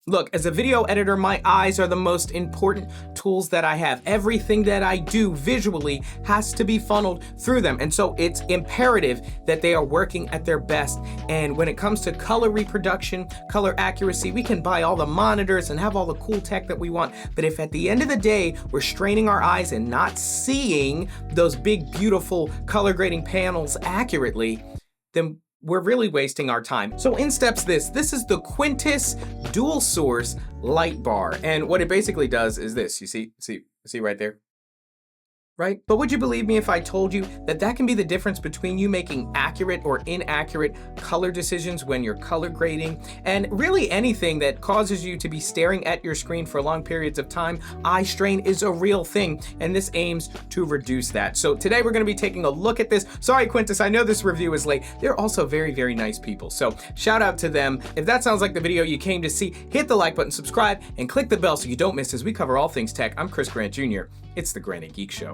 Look, as a video editor, my eyes are the most important tools that I have. Everything that I do visually has to be funneled through them. And so it's imperative that they are working at their best. And when it comes to color reproduction, color accuracy, we can buy all the monitors and have all the cool tech that we want. But if at the end of the day, we're straining our eyes and not seeing those big, beautiful color grading panels accurately, then we're really wasting our time. So in steps this is the Quntis dual source light bar. And what it basically does is this, you see right there? Right? But would you believe me if I told you that that can be the difference between you making accurate or inaccurate color decisions when you're color grading, and really anything that causes you to be staring at your screen for long periods of time? Eye strain is a real thing, and this aims to reduce that. So today we're going to be taking a look at this. Sorry, Quntis, I know this review is late. They're also very, very nice people, so shout out to them. If that sounds like the video you came to see, hit the like button, subscribe, and click the bell so you don't miss as we cover all things tech. I'm Chris Grant Jr. It's the Grant and Geek Show.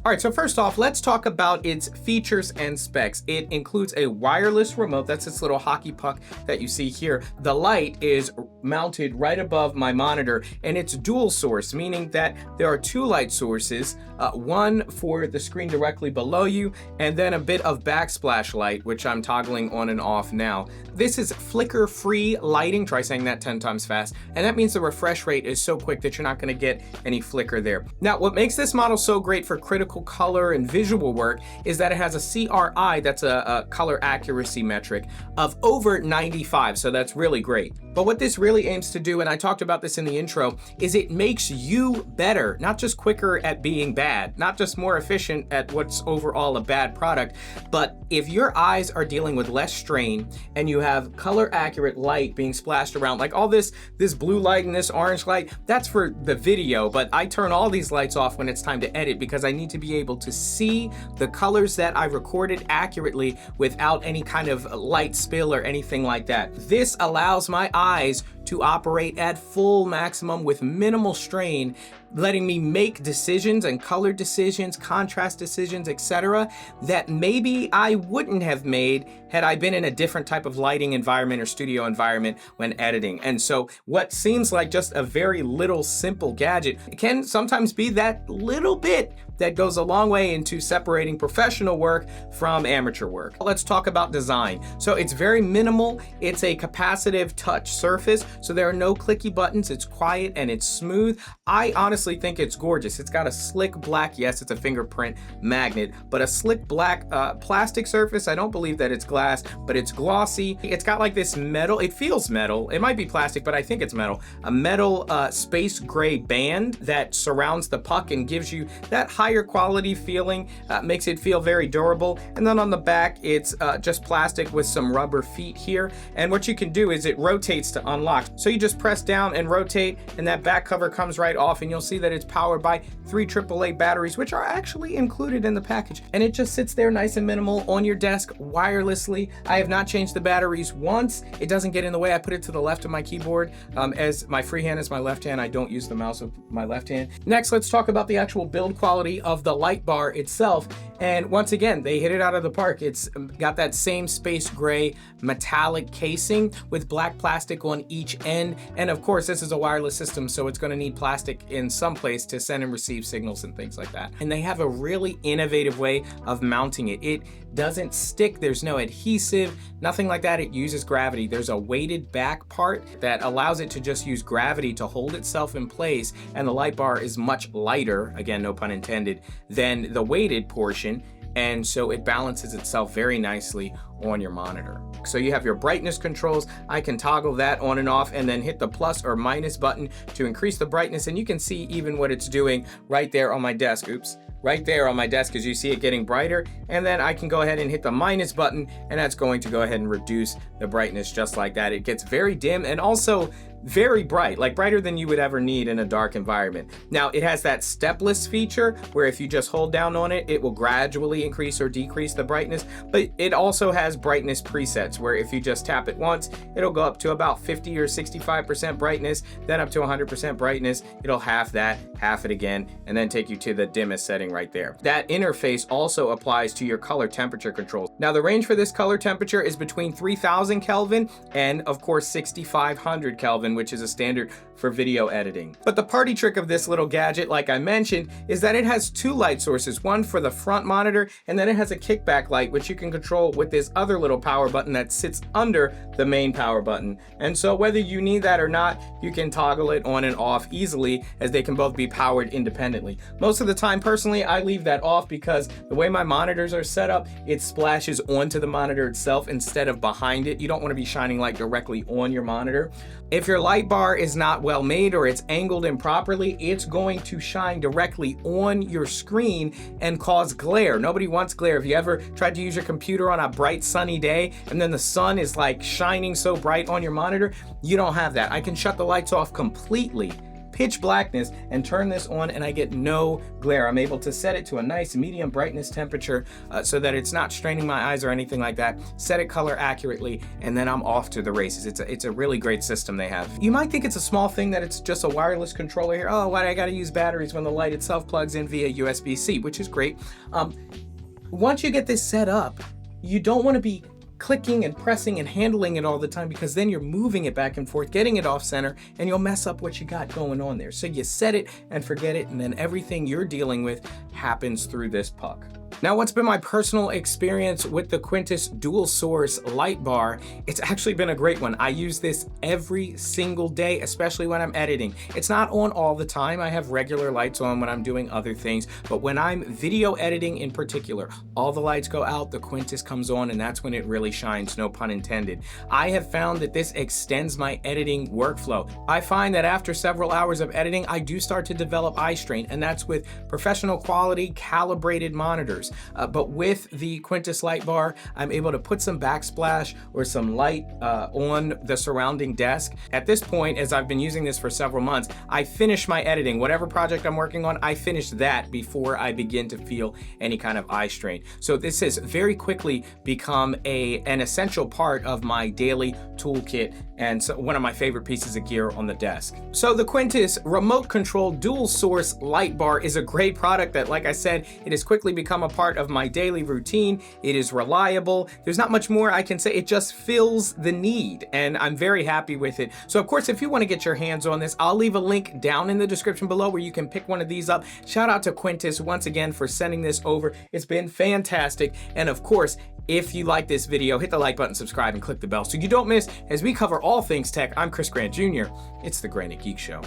All right, so first off, let's talk about its features and specs. It includes a wireless remote. That's this little hockey puck that you see here. The light is mounted right above my monitor, and it's dual source, meaning that there are two light sources, one for the screen directly below you, and then a bit of backsplash light, which I'm toggling on and off now. This is flicker-free lighting. Try saying that 10 times fast. And that means the refresh rate is so quick that you're not gonna get any flicker there. Now, what makes this model so great for critical color and visual work is that it has a CRI, that's a color accuracy metric, of over 95, so that's really great. But what this really aims to do, and I talked about this in the intro, is it makes you better, not just quicker at being bad, not just more efficient at what's overall a bad product, but if your eyes are dealing with less strain and you have color accurate light being splashed around, like all this blue light and this orange light, that's for the video, but I turn all these lights off when it's time to edit because I need to be able to see the colors that I recorded accurately without any kind of light spill or anything like that. This allows my eyes to operate at full maximum with minimal strain, letting me make decisions and color decisions, contrast decisions, etc., that maybe I wouldn't have made had I been in a different type of lighting environment or studio environment when editing. And so what seems like just a very little simple gadget can sometimes be that little bit that goes a long way into separating professional work from amateur work. Let's talk about design. So it's very minimal. It's a capacitive touch surface, so there are no clicky buttons. It's quiet and it's smooth. I honestly think it's gorgeous. It's got a slick black, yes, it's a fingerprint magnet, but a slick black plastic surface. I don't believe that it's glass, but it's glossy. It's got like this metal, it feels metal. It might be plastic, but I think it's metal. A metal space gray band that surrounds the puck and gives you that higher quality feeling, makes it feel very durable. And then on the back, it's just plastic with some rubber feet here. And what you can do is it rotates to unlock. So you just press down and rotate, and that back cover comes right off, and you'll see that it's powered by 3 AAA batteries, which are actually included in the package. And it just sits there nice and minimal on your desk wirelessly. I have not changed the batteries once. It doesn't get in the way. I put it to the left of my keyboard. As my free hand is my left hand, I don't use the mouse with my left hand. Next, let's talk about the actual build quality of the light bar itself. And once again, they hit it out of the park. It's got that same space gray metallic casing with black plastic on each end. And of course, this is a wireless system, so it's going to need plastic in some place to send and receive signals and things like that. And they have a really innovative way of mounting it. It doesn't stick. There's no adhesive, nothing like that. It uses gravity. There's a weighted back part that allows it to just use gravity to hold itself in place. And the light bar is much lighter, again, no pun intended, than the weighted portion. And so it balances itself very nicely on your monitor. So you have your brightness controls. I can toggle that on and off and then hit the plus or minus button to increase the brightness. And you can see even what it's doing right there on my desk. Oops. Right there on my desk as you see it getting brighter. And then I can go ahead and hit the minus button, and that's going to go ahead and reduce the brightness just like that. It gets very dim, and also very bright, like brighter than you would ever need in a dark environment. Now, it has that stepless feature where if you just hold down on it, it will gradually increase or decrease the brightness, but it also has brightness presets where if you just tap it once, it'll go up to about 50 or 65% brightness, then up to 100% brightness. It'll half that, half it again, and then take you to the dimmest setting right there. That interface also applies to your color temperature controls. Now, the range for this color temperature is between 3000 Kelvin and of course 6500 Kelvin, which is a standard for video editing. But the party trick of this little gadget, like I mentioned, is that it has two light sources, one for the front monitor, and then it has a kickback light, which you can control with this other little power button that sits under the main power button. And so whether you need that or not, you can toggle it on and off easily, as they can both be powered independently. Most of the time, personally, I leave that off because the way my monitors are set up, it splashes onto the monitor itself instead of behind it. You don't want to be shining light directly on your monitor. If your light bar is not well made or it's angled improperly, it's going to shine directly on your screen and cause glare. Nobody wants glare. If you ever tried to use your computer on a bright sunny day and then the sun is like shining so bright on your monitor, you don't have that. I can shut the lights off completely, pitch blackness, and turn this on and I get no glare. I'm able to set it to a nice medium brightness temperature so that it's not straining my eyes or anything like that, set it color accurately, and then I'm off to the races. It's a really great system they have. You might think it's a small thing that it's just a wireless controller here. Oh, why do I gotta use batteries when the light itself plugs in via USB-C, which is great. Once you get this set up, you don't wanna be clicking and pressing and handling it all the time, because then you're moving it back and forth, getting it off center, and you'll mess up what you got going on there. So you set it and forget it, and then everything you're dealing with happens through this puck. Now, what's been my personal experience with the Quntis dual source light bar? It's actually been a great one. I use this every single day, especially when I'm editing. It's not on all the time. I have regular lights on when I'm doing other things, but when I'm video editing in particular, all the lights go out, the Quntis comes on, and that's when it really shines, no pun intended. I have found that this extends my editing workflow. I find that after several hours of editing, I do start to develop eye strain, and that's with professional quality calibrated monitors. But with the Quntis light bar, I'm able to put some backsplash or some light on the surrounding desk. At this point, as I've been using this for several months, I finish my editing. Whatever project I'm working on, I finish that before I begin to feel any kind of eye strain. So this has very quickly become an essential part of my daily toolkit, and so one of my favorite pieces of gear on the desk. So the Quntis remote control dual source light bar is a great product that, like I said, it has quickly become a part of my daily routine. It is reliable. There's not much more I can say. It just fills the need, and I'm very happy with it. So of course, if you want to get your hands on this, I'll leave a link down in the description below where you can pick one of these up. Shout out to Quntis once again for sending this over. It's been fantastic. And of course, if you like this video, hit the like button, subscribe, and click the bell so you don't miss as we cover all things tech. I'm Chris Grant Jr. It's the Granite Geek Show.